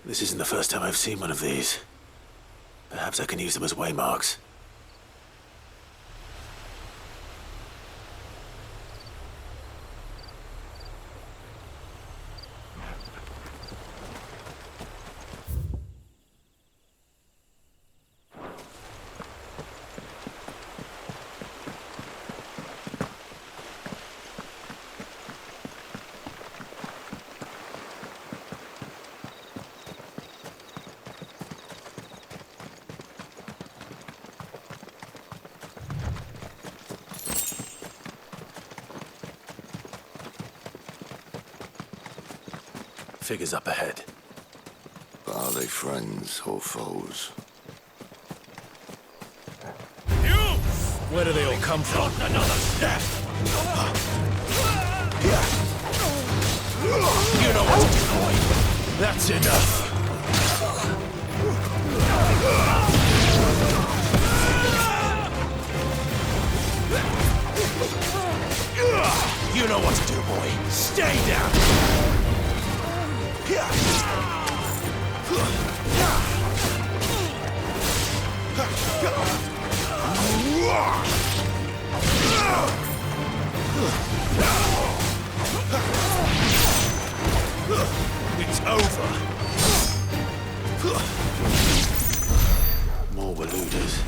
This isn't the first time I've seen one of these. Perhaps I can use them as waymarks. Figures up ahead. But are they friends or foes? You! Where do they all come from? Not another step! You know what to do, boy. That's enough. You know what to do, boy. Stay down. It's over. More Waluders.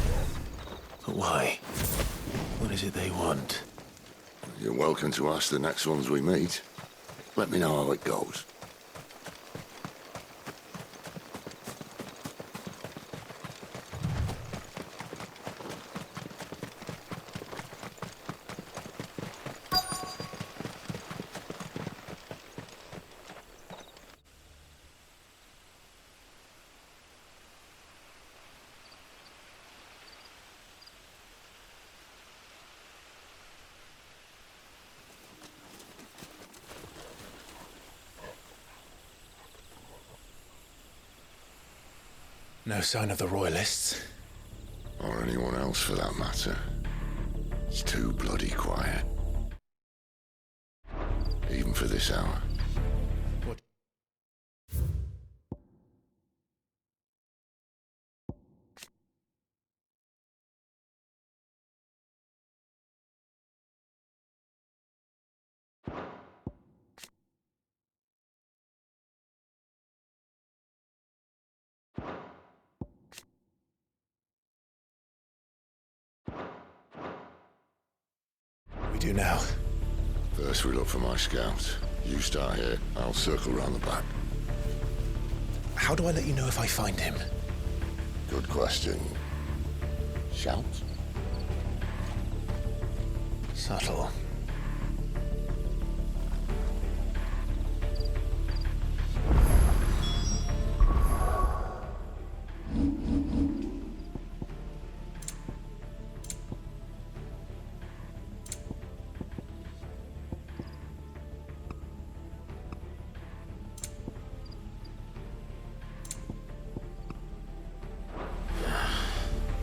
But why? What is it they want? You're welcome to ask the next ones we meet. Let me know how it goes. No sign of the Royalists. Or anyone else for that matter. It's too bloody quiet. Even for this hour. What? We do now. First we look for my scouts. You start here, I'll circle round the back. How do I let you know if I find him? Good question. Shout? Subtle.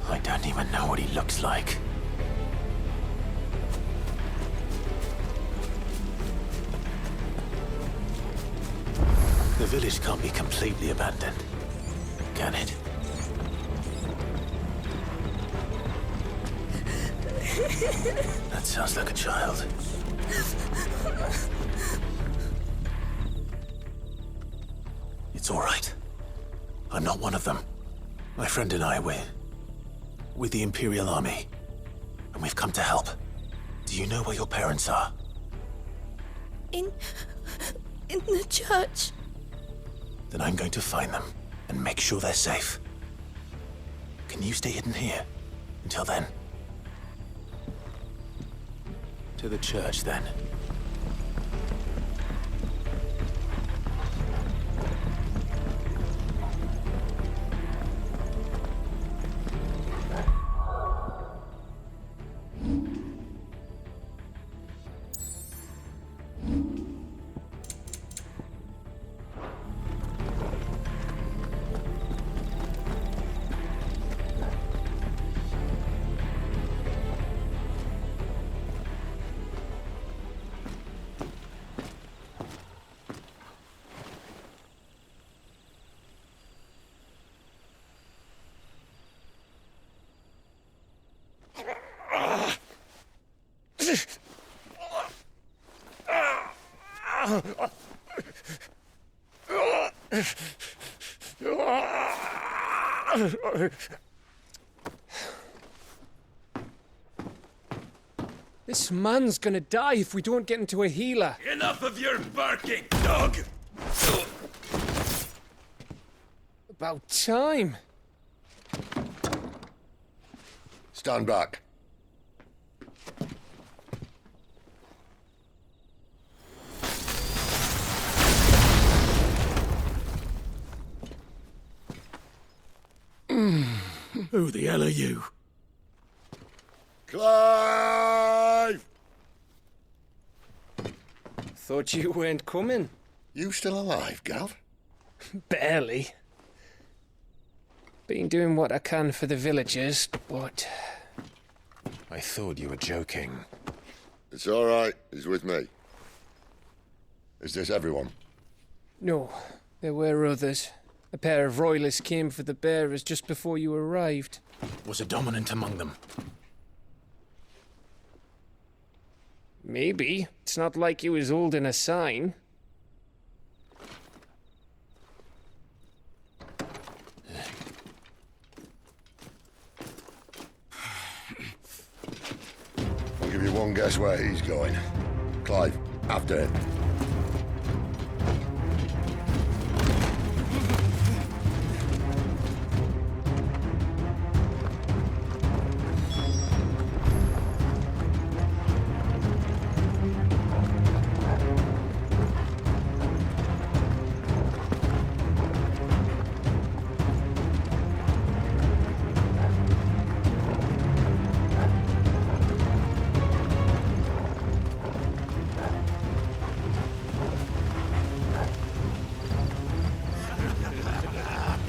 I don't even know what he looks like. The village can't be completely abandoned, can it? That sounds like a child. It's all right. I'm not one of them. My friend and I, we're with the Imperial Army, and we've come to help. Do you know where your parents are? In the church. Then I'm going to find them and make sure they're safe. Can you stay hidden here until then? To the church, then. This man's gonna die if we don't get into a healer. Enough of your barking, dog! About time. Stand back. Who the hell are you? Clive! Thought you weren't coming. You still alive, Gav? Barely. Been doing what I can for the villagers, but... I thought you were joking. It's all right. He's with me. Is this everyone? No, there were others. A pair of royalists came for the bearers just before you arrived. Was a dominant among them? Maybe. It's not like he was holding a sign. I'll give you one guess where he's going. Clive, after him.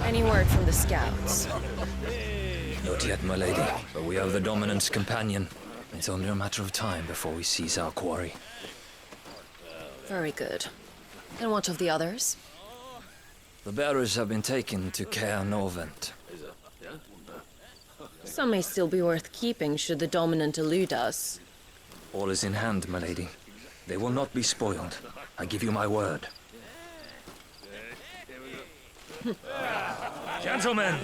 Any word from the scouts? Not yet, my lady, but we have the dominant's companion. It's only a matter of time before we seize our quarry. Very good. And what of the others? The bearers have been taken to Caer Novent. Some may still be worth keeping should the dominant elude us. All is in hand, my lady. They will not be spoiled. I give you my word. Gentlemen,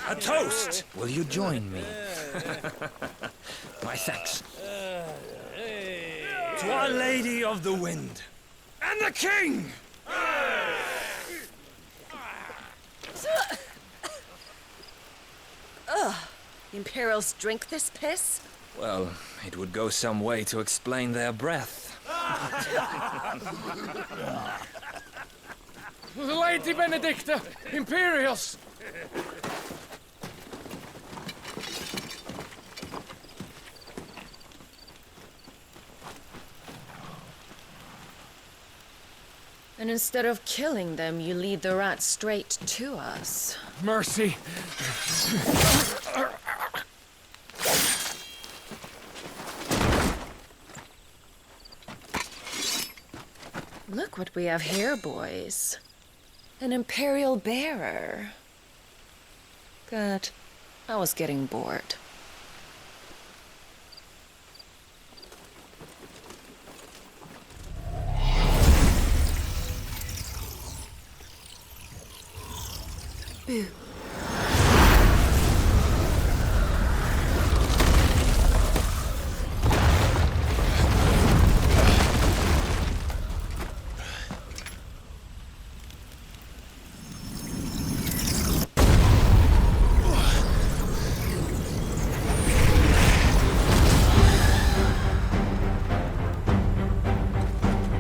a toast! Will you join me? My thanks. To Our Lady of the Wind and the King! Ugh. The Imperials drink this piss? Well, it would go some way to explain their breath. Lady Benedicta! Imperials! And instead of killing them, you lead the rats straight to us. Mercy! Look what we have here, boys. An Imperial bearer. Good. I was getting bored. Boo.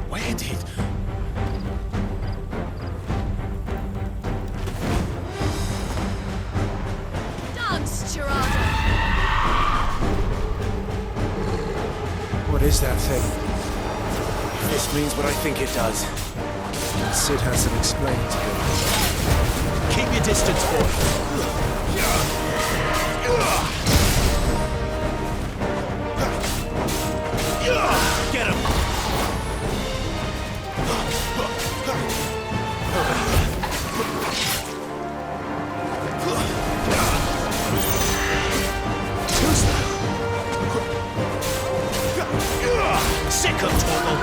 Where did... What is that thing? If this means what I think it does, Sid has some explaining to do. Keep your distance, boy. Get him! Sick of Torgal!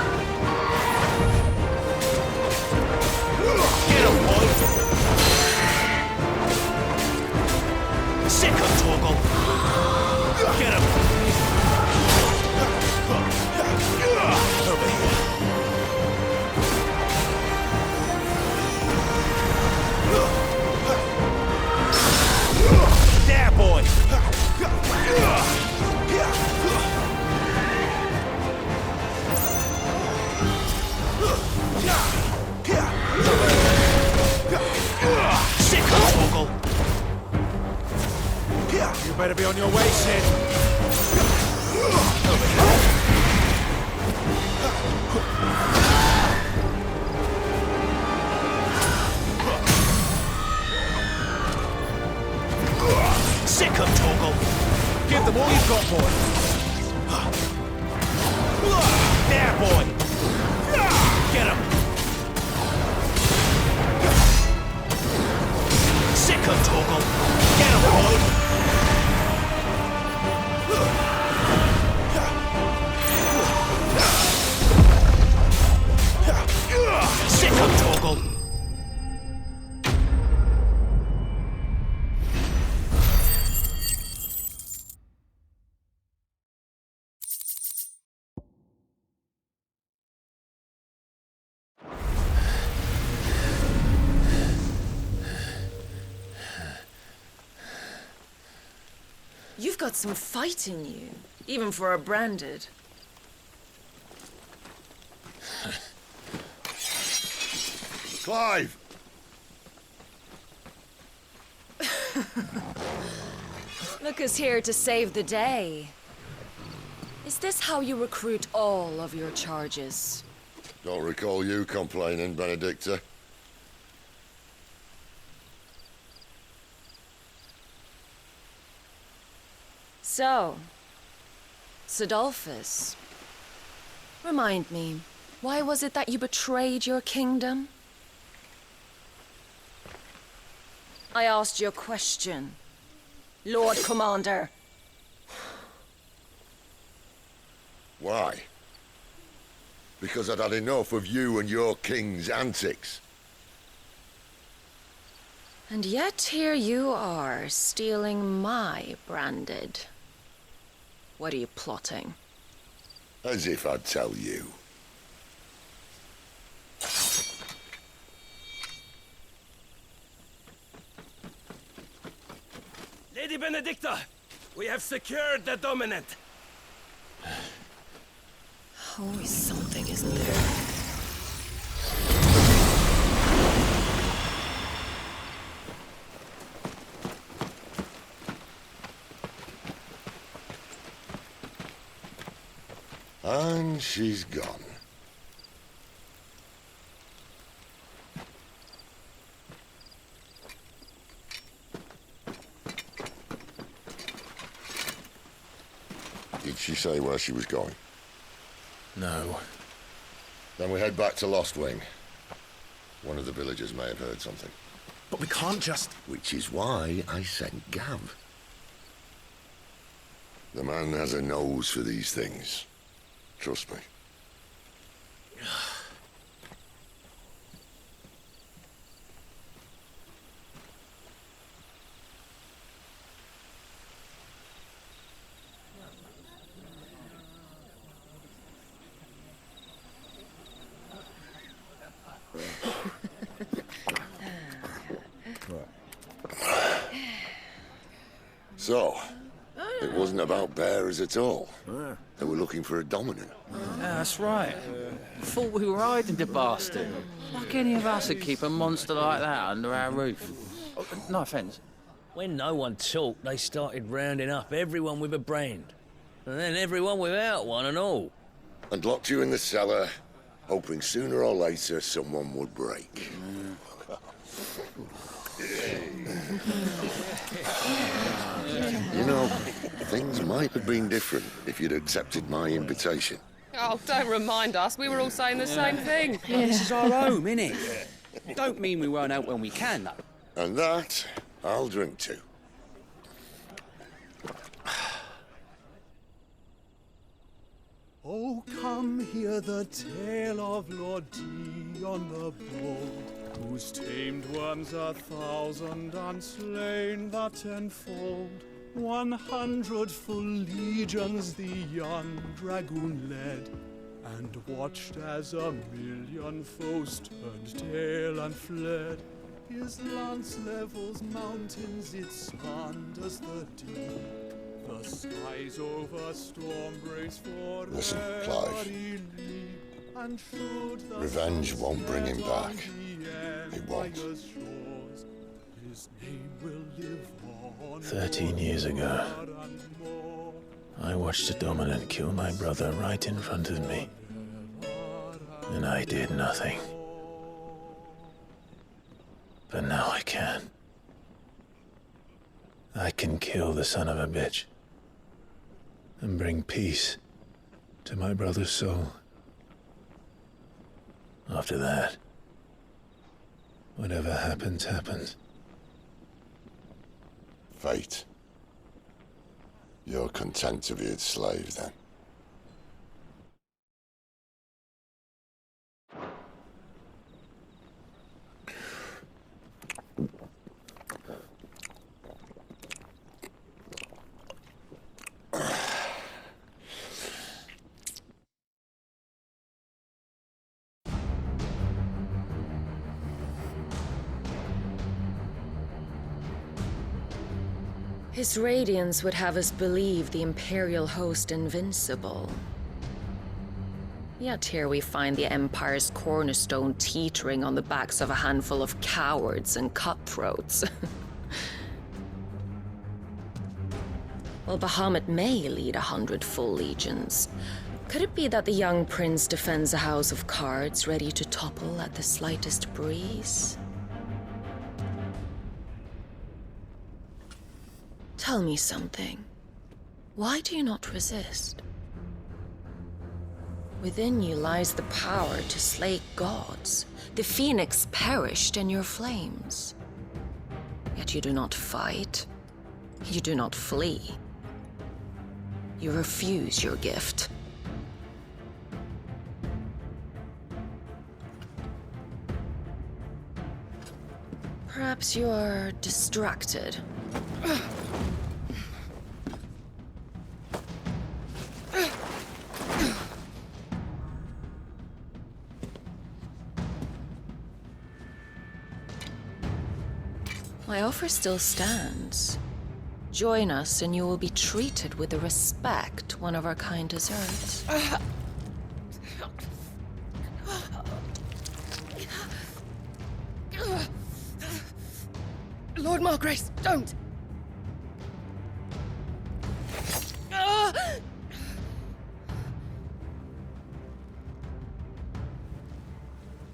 Get him, boy! better be on your way, Sid. Sick of Torgal! Give them all you've got, boy. There, boy! Get him! Sick of Torgal! Get him, boy! Sick of Torgal! You've got some fight in you, even for a branded. Clive! Look who's here to save the day. Is this how you recruit all of your charges? Don't recall you complaining, Benedicta. So, Sidolphus, remind me, why was it that you betrayed your kingdom? I asked you a question, Lord Commander. Why? Because I'd had enough of you and your king's antics. And yet here you are, stealing my branded. What are you plotting? As if I'd tell you. Lady Benedicta, we have secured the dominant. Always something, isn't there? And she's gone. Did she say where she was going? No. Then we head back to Lost Wing. One of the villagers may have heard something. But we can't just... Which is why I sent Gav. The man has a nose for these things. Trust me. So, it wasn't about bearers at all. They were looking for a dominant. Yeah, that's right. Thought we were hiding the bastard. Like any of us would keep a monster like that under our roof. Oh, no offence. When no one talked, they started rounding up everyone with a brand. And then everyone without one and all. And locked you in the cellar, hoping sooner or later someone would break. You know, things might have been different if you'd accepted my invitation. Oh, don't remind us. We were all saying the same thing. This is our home, innit? Don't mean we won't out when we can, though. And that, I'll drink to. Oh, come hear the tale of Lord Dion the Bold, who's tamed worms 1,000 and slain the 10-fold. 100 full legions the young dragoon led, and watched as 1,000,000 foes turned tail and fled. His lance levels mountains, it slanders the deep. The skies over storm brace for Listen, Clive. and should the Revenge won't bring him back. It won't. His name will live on 13 years ago, and more. I watched a dominant kill my brother right in front of me. And I did nothing. But now I can. I can kill the son of a bitch. And bring peace to my brother's soul. After that, whatever happens, happens. Fate. You're content to be its slave, then? His radiance would have us believe the Imperial host invincible. Yet here we find the Empire's cornerstone teetering on the backs of a handful of cowards and cutthroats. Well, Bahamut may lead 100 full legions. Could it be that the young prince defends a house of cards ready to topple at the slightest breeze? Tell me something. Why do you not resist? Within you lies the power to slay gods. The phoenix perished in your flames. Yet you do not fight. You do not flee. You refuse your gift. Perhaps you are distracted. My offer still stands. Join us and you will be treated with the respect one of our kind deserves. Lord Margrace, don't!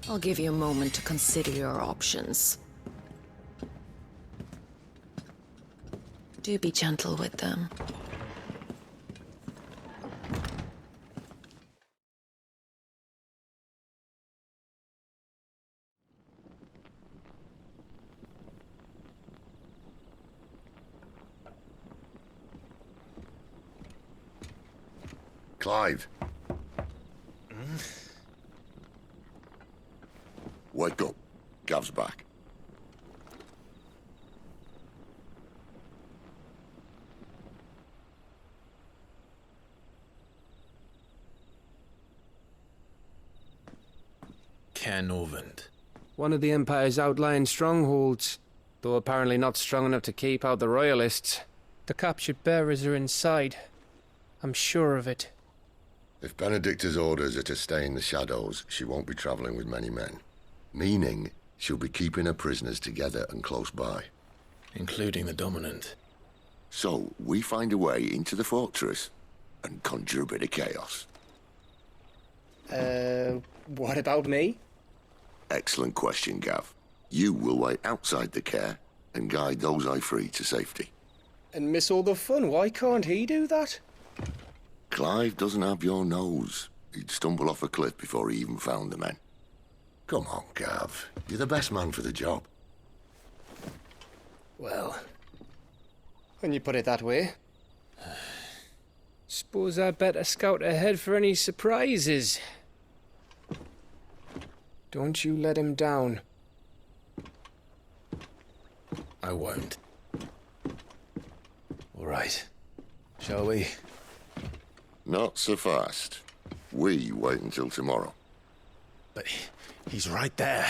I'll give you a moment to consider your options. Do be gentle with them. Clive. Wake up. Gav's back. Canorvand. One of the Empire's outlying strongholds, though apparently not strong enough to keep out the Royalists. The captured bearers are inside. I'm sure of it. If Benedicta's orders are to stay in the shadows, she won't be traveling with many men. Meaning, she'll be keeping her prisoners together and close by. Including the Dominant. So, we find a way into the fortress and conjure a bit of chaos. What about me? Excellent question, Gav. You will wait outside the care and guide those I free to safety. And miss all the fun. Why can't he do that? Clive doesn't have your nose. He'd stumble off a cliff before he even found the men. Come on, Gav. You're the best man for the job. Well, when you put it that way. Suppose I'd better scout ahead for any surprises. Don't you let him down. I won't. All right. Shall we? Not so fast. We wait until tomorrow. But he's right there.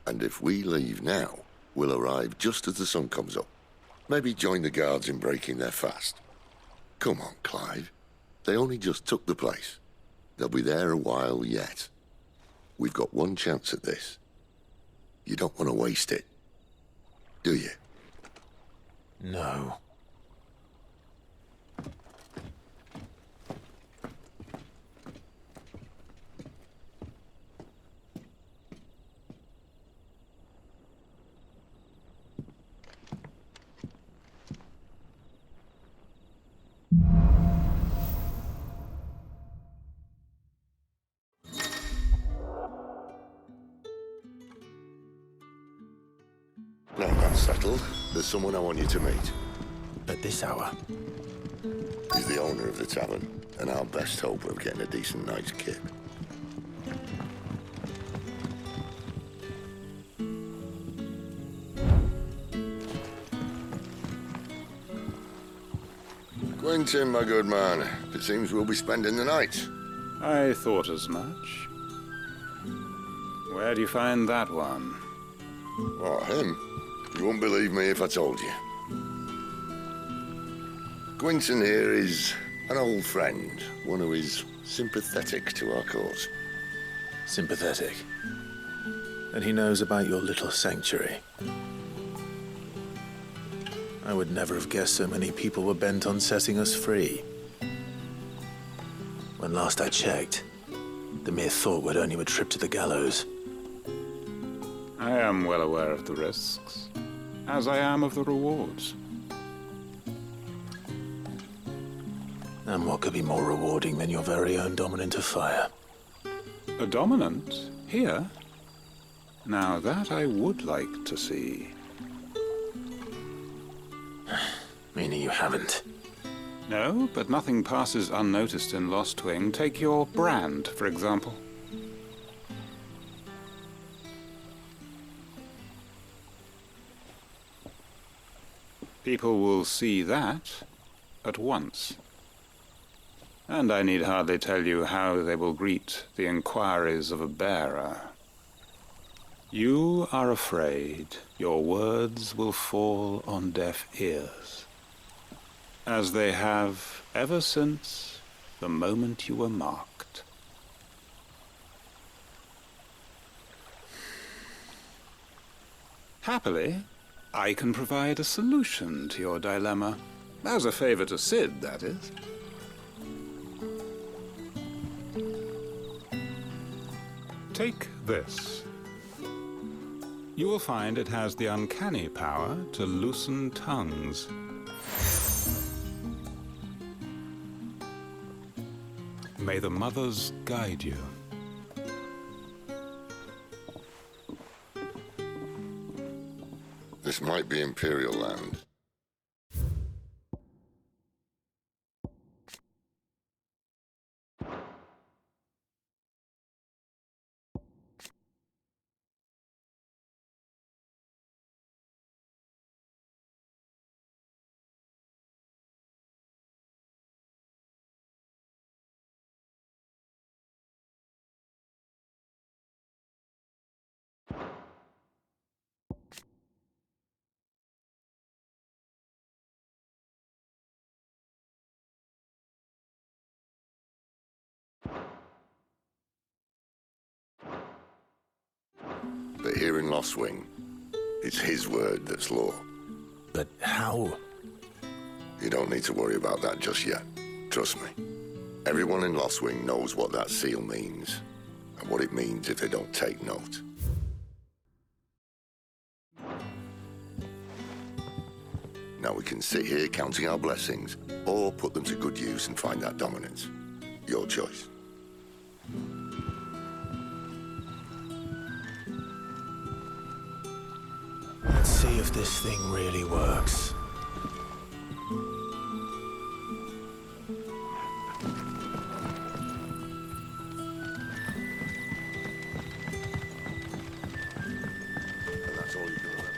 And if we leave now, we'll arrive just as the sun comes up. Maybe join the guards in breaking their fast. Come on, Clive. They only just took the place. They'll be there a while yet. We've got one chance at this. You don't want to waste it, do you? No. Now that's settled, there's someone I want you to meet. At this hour? He's the owner of the tavern, and our best hope of getting a decent night's kip. Quentin, my good man, it seems we'll be spending the night. I thought as much. Where do you find that one? Oh, him? You wouldn't believe me if I told you. Quentin here is an old friend, one who is sympathetic to our cause. Sympathetic. And he knows about your little sanctuary. I would never have guessed so many people were bent on setting us free. When last I checked, the mere thought would earn you a trip to the gallows. I am well aware of the risks, as I am of the rewards. And what could be more rewarding than your very own dominant of fire? A dominant? Here? Now that I would like to see. Meaning you haven't? No, but nothing passes unnoticed in Lost Wing. Take your brand, for example. People will see that at once. And I need hardly tell you how they will greet the inquiries of a bearer. You are afraid your words will fall on deaf ears, as they have ever since the moment you were marked. Happily, I can provide a solution to your dilemma. As a favor to Sid, that is. Take this. You will find it has the uncanny power to loosen tongues. May the mothers guide you. This might be Imperial land. But here in Lost Wing, it's his word that's law. But how? You don't need to worry about that just yet. Trust me. Everyone in Lost Wing knows what that seal means, and what it means if they don't take note. Now we can sit here counting our blessings, or put them to good use and find that dominance. Your choice. Let's see if this thing really works. And that's all you can remember.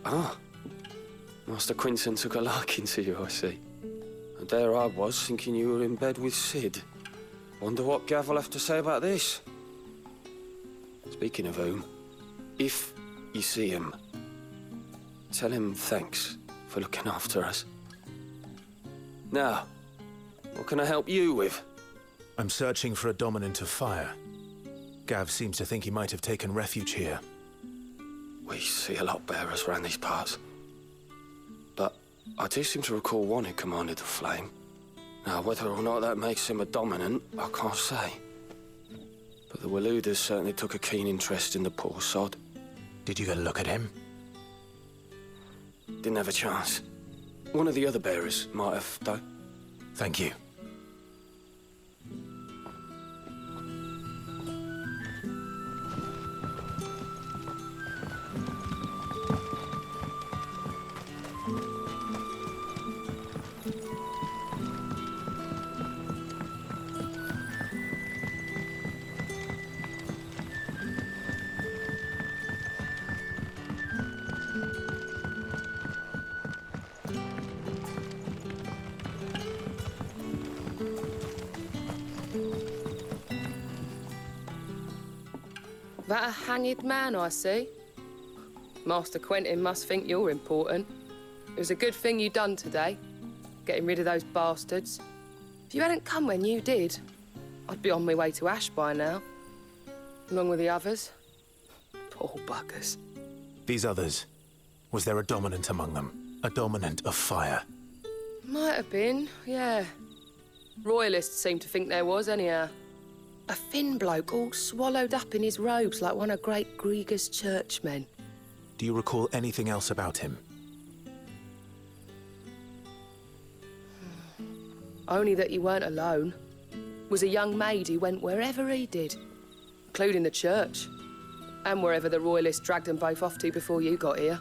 Ah, Master Quinton took a liking to you, I see. And there I was, thinking you were in bed with Sid. Wonder what Gav will have to say about this. Speaking of whom, if you see him, tell him thanks for looking after us. Now, what can I help you with? I'm searching for a dominant of fire. Gav seems to think he might have taken refuge here. We see a lot of bearers around these parts. But I do seem to recall one who commanded the flame. Now, whether or not that makes him a dominant, I can't say. But the Waluders certainly took a keen interest in the poor sod. Did you get a look at him? Didn't have a chance. One of the other bearers might have, though. Thank you. That a hanged man I see? Master Quentin must think you're important. It was a good thing you done today, getting rid of those bastards. If you hadn't come when you did, I'd be on my way to Ash by now, along with the others. Poor buggers. These others, was there a dominant among them? A dominant of fire? Might have been, yeah. Royalists seem to think there was, anyhow. A thin bloke all swallowed up in his robes like one of great Grieger's churchmen. Do you recall anything else about him? Only that he weren't alone. Was a young maid who went wherever he did, including the church, and wherever the Royalists dragged them both off to before you got here.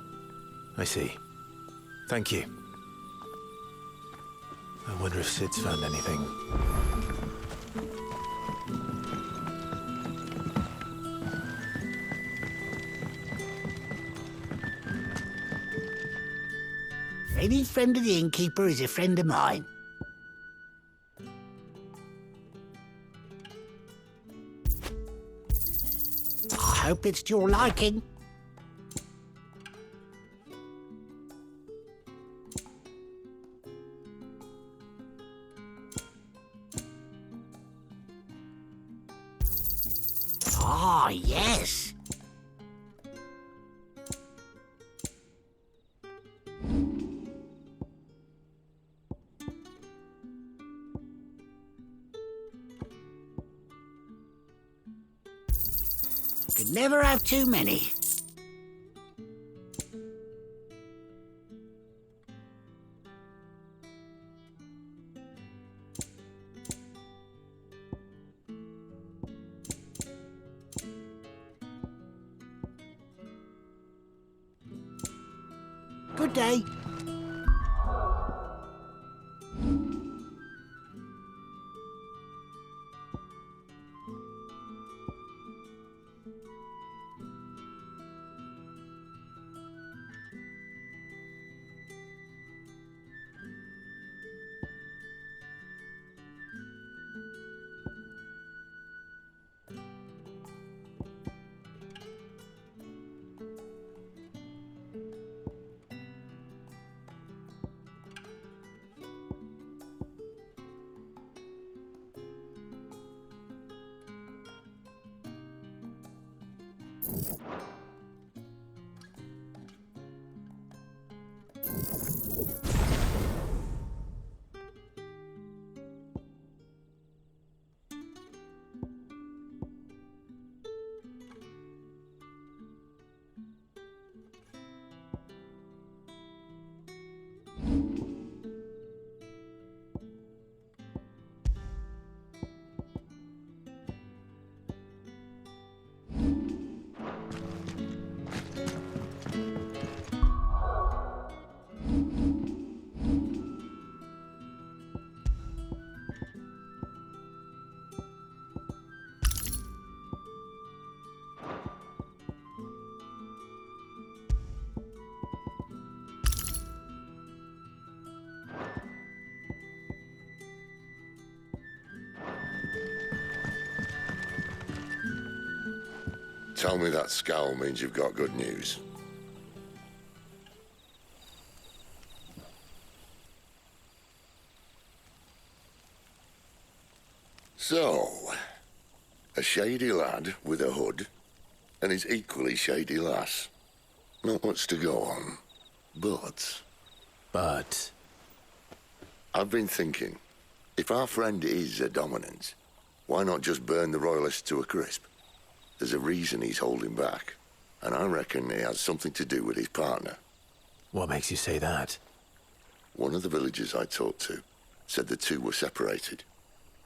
I see. Thank you. I wonder if Sid's found anything. Any friend of the innkeeper is a friend of mine. I hope it's to your liking. Ah, yes. Could never have too many. Good day. Tell me that scowl means you've got good news. So, A shady lad with a hood, and his equally shady lass. Not much to go on, but... But... I've been thinking, if our friend is a dominant, why not just burn the Royalists to a crisp? There's a reason he's holding back, and I reckon it has something to do with his partner. What makes you say that? One of the villagers I talked to said the two were separated.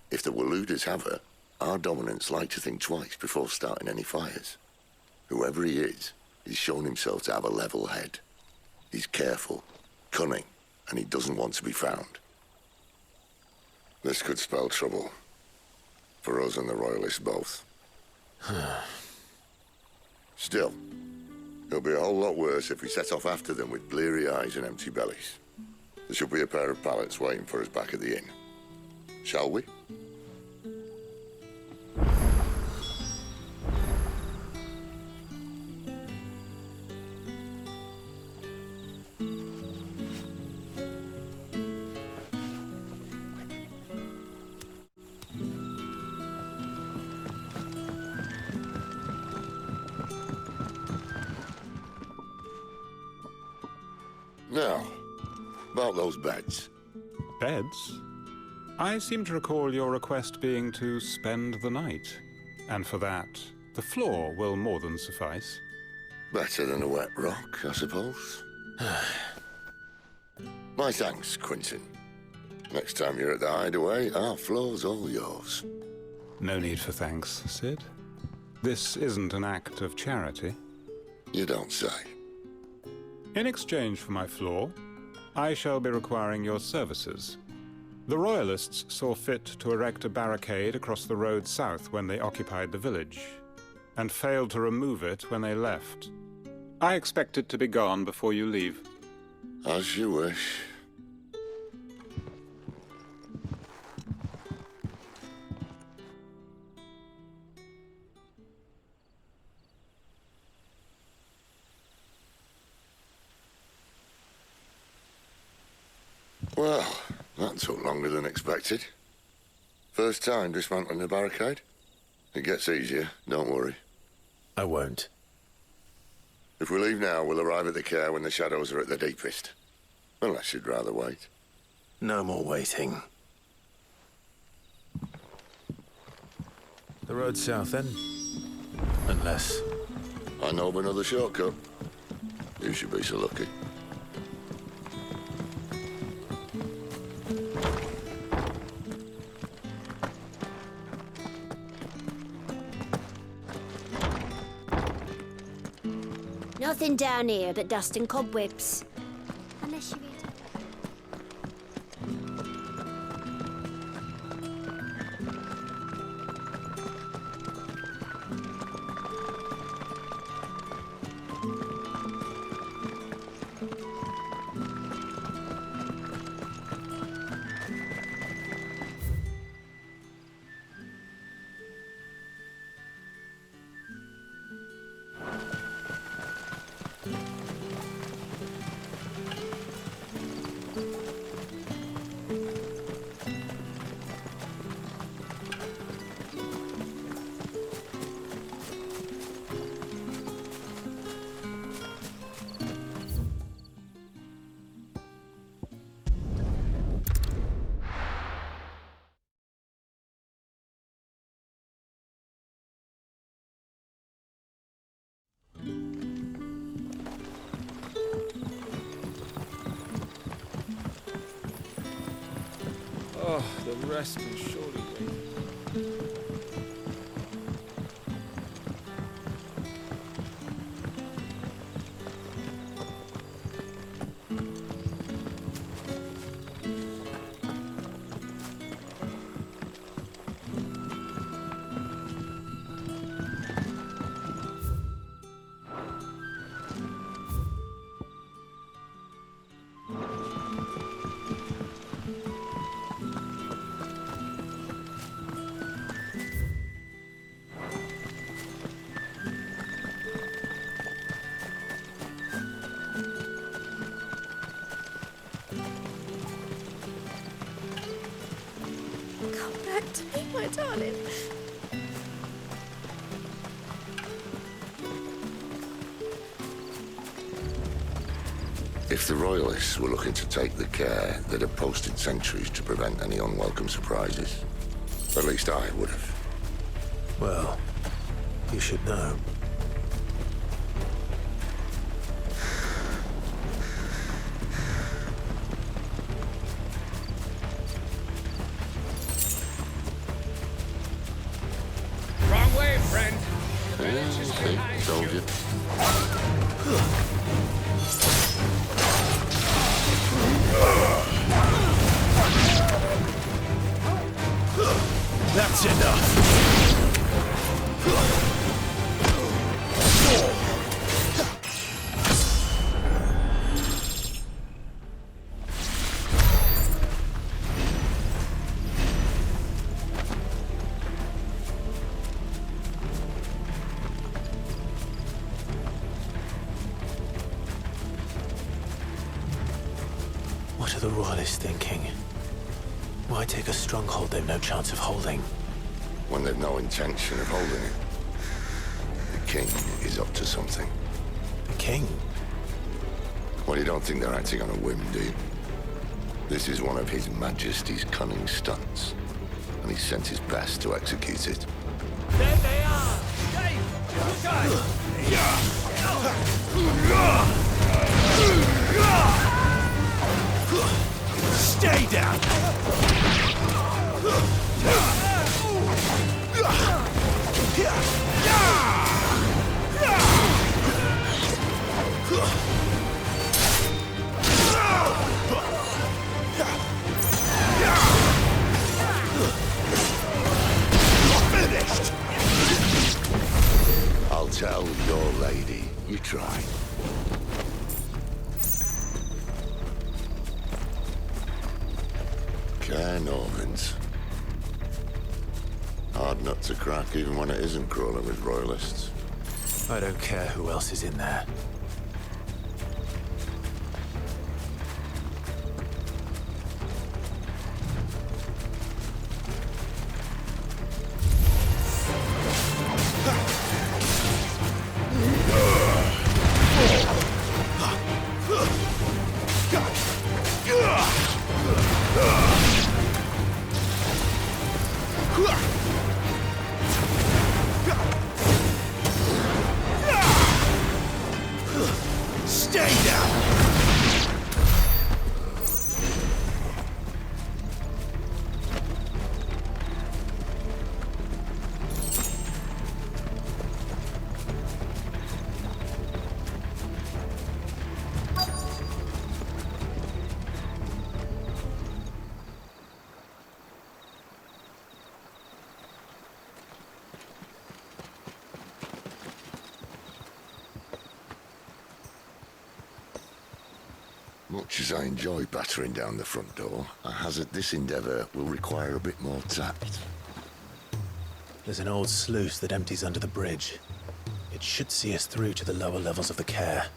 If the Waluders have her, our dominants like to think twice before starting any fires. Whoever he is, he's shown himself to have a level head. He's careful, cunning, and he doesn't want to be found. This could spell trouble. For us and the Royalists both. Still, it'll be a whole lot worse if we set off after them with bleary eyes and empty bellies. There should be a pair of pallets waiting for us back at the inn. Shall we? Now, about those beds. Beds? I seem to recall your request being to spend the night. And for that, the floor will more than suffice. Better than a wet rock, I suppose. My thanks, Quinton. Next time you're at the hideaway, our floor's all yours. No need for thanks, Sid. This isn't an act of charity. You don't say. In exchange for my floor, I shall be requiring your services. The Royalists saw fit to erect a barricade across the road south when they occupied the village, and failed to remove it when they left. I expect it to be gone before you leave. As you wish. Well, that took longer than expected. First time dismantling the barricade? It gets easier, don't worry. I won't. If we leave now, we'll arrive at the care when the shadows are at their deepest. Unless you'd rather wait. No more waiting. The road south, then? Unless... I know of another shortcut. You should be so lucky. Nothing down here but dust and cobwebs. Unless you read. Oh, the rest can surely wait. Come back to me, my darling. If the Royalists were looking to take the care, they'd have posted sentries to prevent any unwelcome surprises. At least I would have. Well, you should know. Wrong way, friend. See, told you. That's enough! What are the Royalists thinking? Why take a stronghold they've no chance of holding? When they've no intention of holding it. The king is up to something. The king? Well, you don't think they're acting on a whim, do you? This is one of His Majesty's cunning stunts, and he's sent his best to execute it. There they are! Dave! Good guy! Stay down! Finished! I'll tell your lady. You try. Care Normans. Hard nut to crack even when it isn't crawling with Royalists. I don't care who else is in there. Stay down! Much as I enjoy battering down the front door, I hazard this endeavour will require a bit more tact. There's an old sluice that empties under the bridge. It should see us through to the lower levels of the care.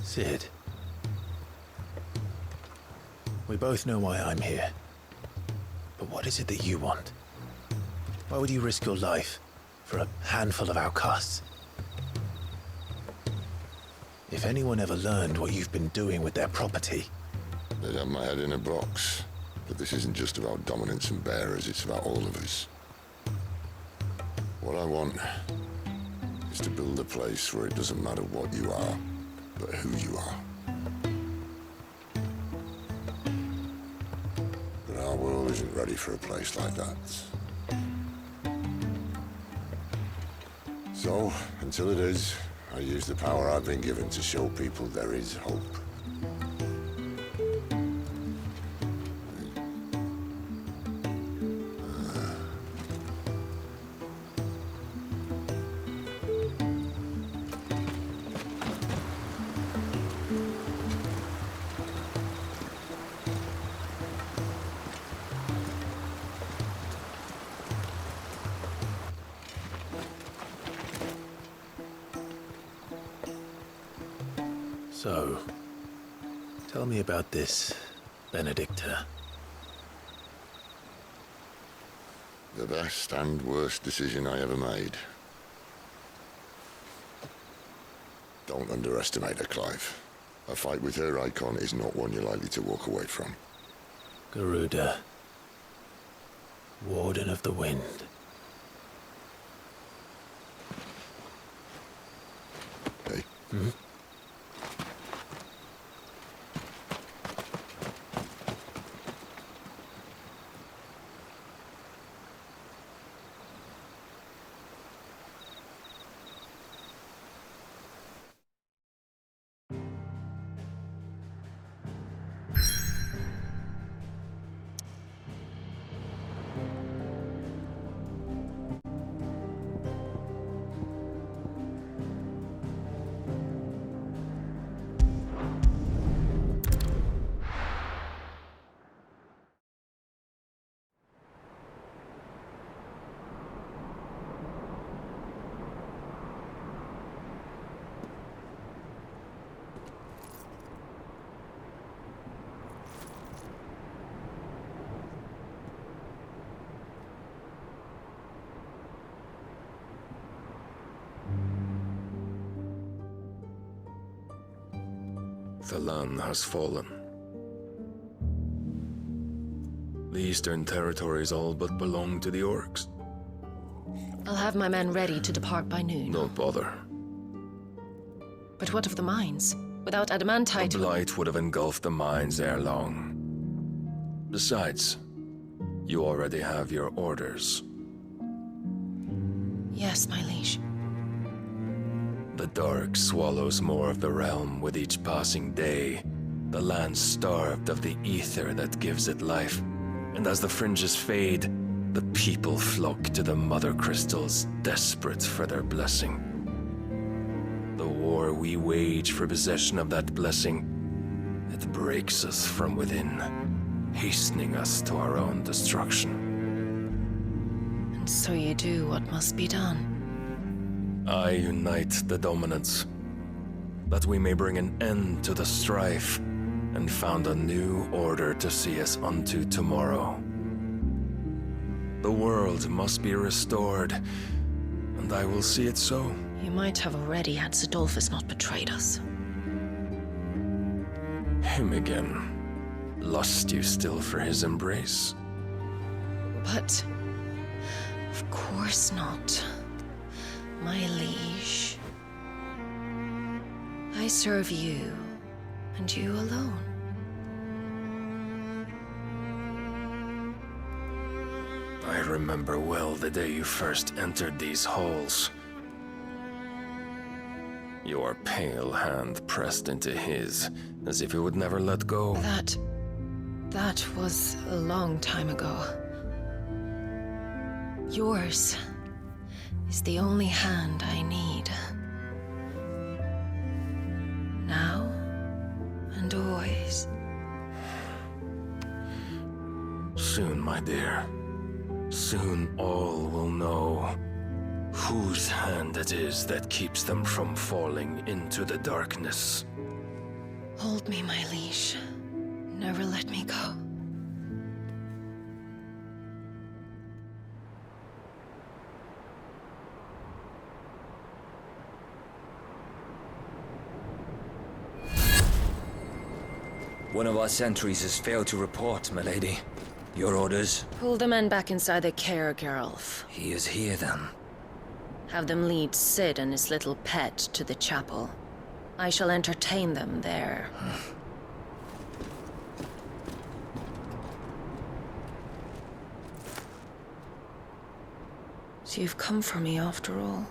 Sid. We both know why I'm here. But what is it that you want? Why would you risk your life for a handful of outcasts? If anyone ever learned what you've been doing with their property... They'd have my head in a box. But this isn't just about dominance and bearers, it's about all of us. What I want is to build a place where it doesn't matter what you are, but who you are. But our world isn't ready for a place like that. So, until it is, I use the power I've been given to show people there is hope. So, tell me about this Benedicta. The best and worst decision I ever made. Don't underestimate her, Clive. A fight with her icon is not one you're likely to walk away from. Garuda. Warden of the Wind. Hey? Hmm? The land has fallen. The Eastern Territories all but belong to the orcs. I'll have my men ready to depart by noon. Don't bother. But what of the mines? Without adamantite... The blight would have engulfed the mines ere long. Besides, you already have your orders. Yes, my liege. The dark swallows more of the realm with each passing day. The land starved of the ether that gives it life. And as the fringes fade, the people flock to the mother crystals, desperate for their blessing. The war we wage for possession of that blessing, it breaks us from within, hastening us to our own destruction. And so you do what must be done. I unite the dominants, that we may bring an end to the strife, and found a new order to see us unto tomorrow. The world must be restored, and I will see it so. You might have already had Zidolphus not betrayed us. Him again. Lust you still for his embrace? But... of course not. My liege. I serve you, and you alone. I remember well the day you first entered these halls. Your pale hand pressed into his, as if it would never let go. That was a long time ago. Yours is the only hand I need. Now and always. Soon, my dear. Soon all will know whose hand it is that keeps them from falling into the darkness. Hold me, my liege. Never let me go. One of our sentries has failed to report, milady. Your orders? Pull the men back inside the care, Geralf. He is here, then. Have them lead Sid and his little pet to the chapel. I shall entertain them there. So you've come for me after all.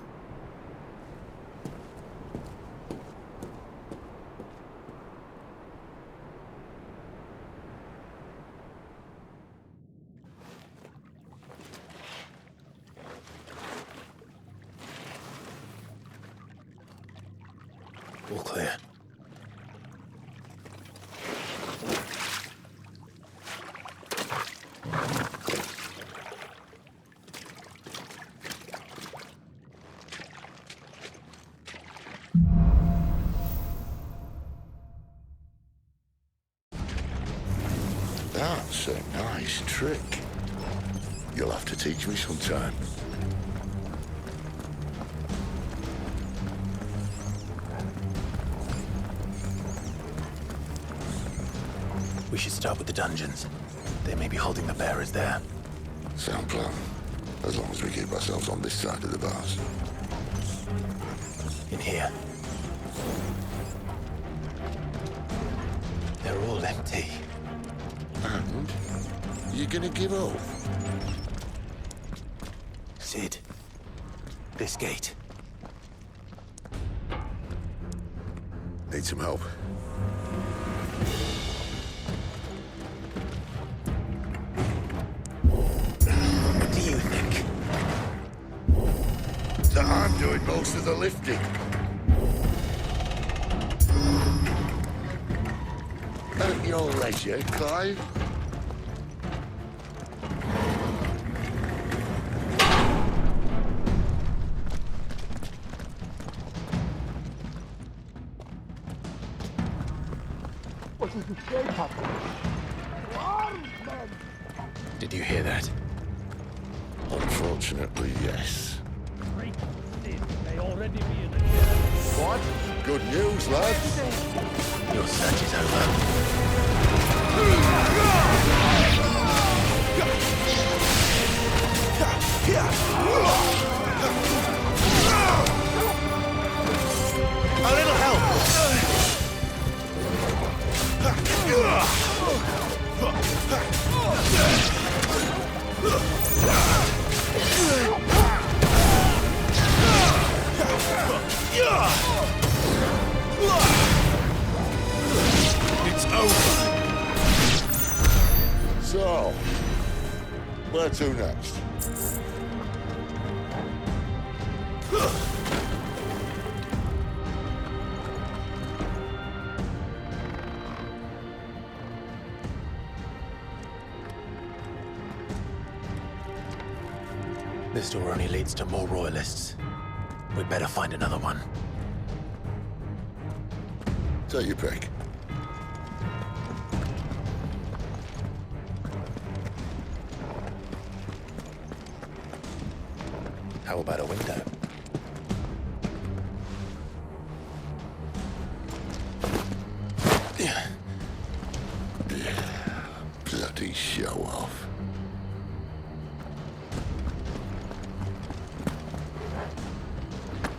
All clear. That's a nice trick. You'll have to teach me sometime. We should start with the dungeons. They may be holding the bearers there. Sound plan. As long as we keep ourselves on this side of the bars. In here. They're all empty. And? You gonna give up? Sid. This gate. Need some help. What do you think? That I'm doing most of the lifting. At your leisure, Clive. Did you hear that? Unfortunately, yes. May already be in the What? Good news, lads. Your search is over. A little help! It's over. So, where to next? This door only leads to more royalists. We'd better find another one. Take your pick. How about a window? Bloody show off.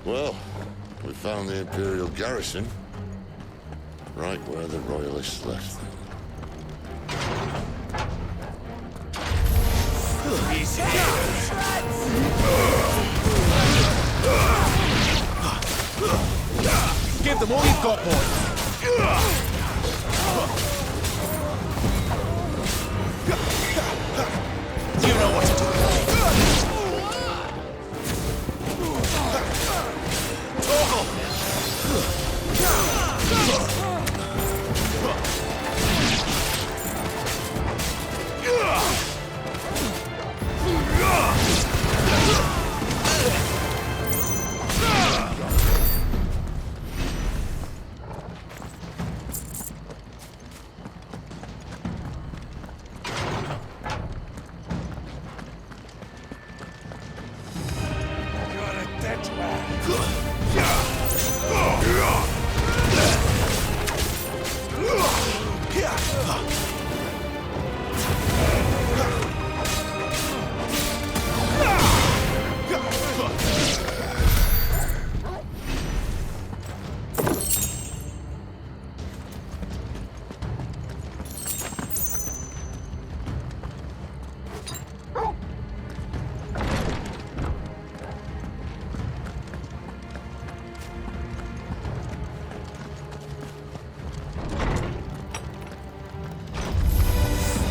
Well, we found the Imperial garrison. Right where the Royalists left. He's here! Give them all you've got, boy. You know what to do.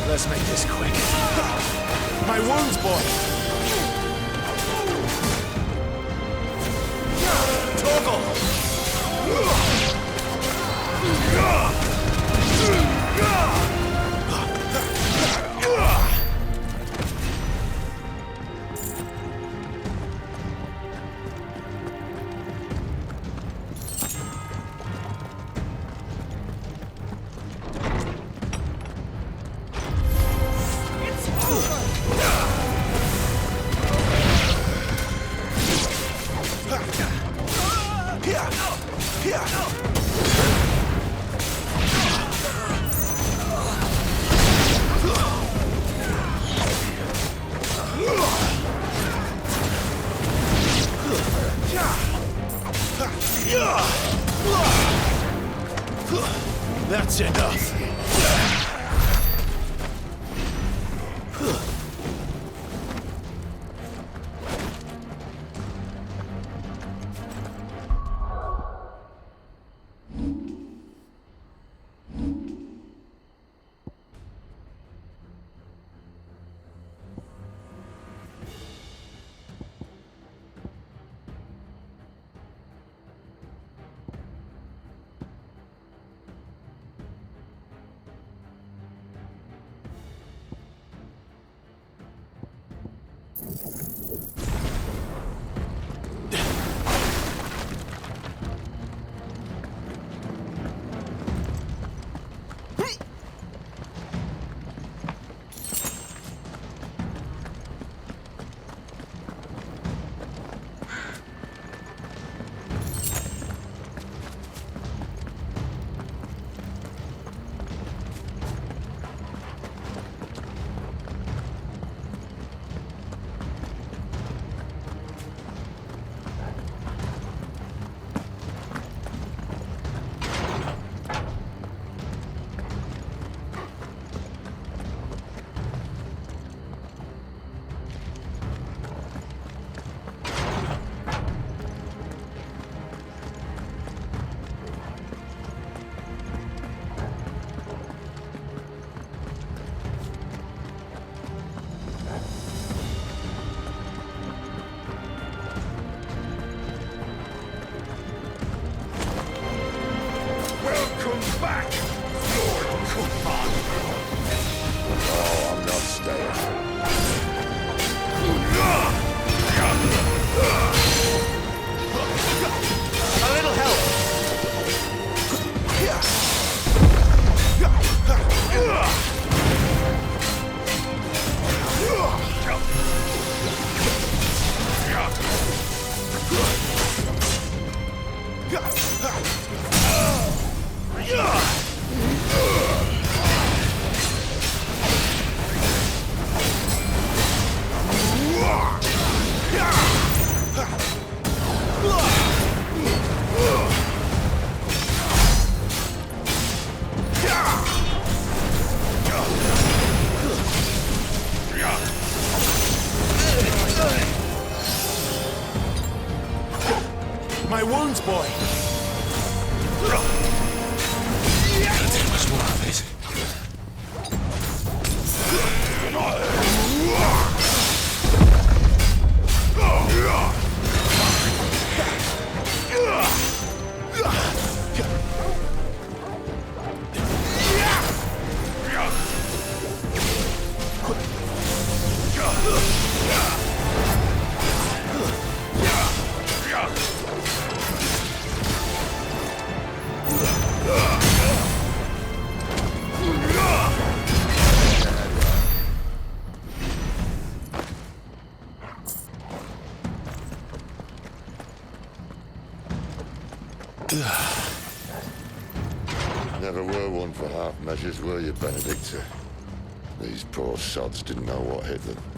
Let's make this quick. My wounds, boy! That's enough. My wounds, boy! Can't take much more of it. Never were one for half measures, were you, Benedicta? These poor sods didn't know what hit them.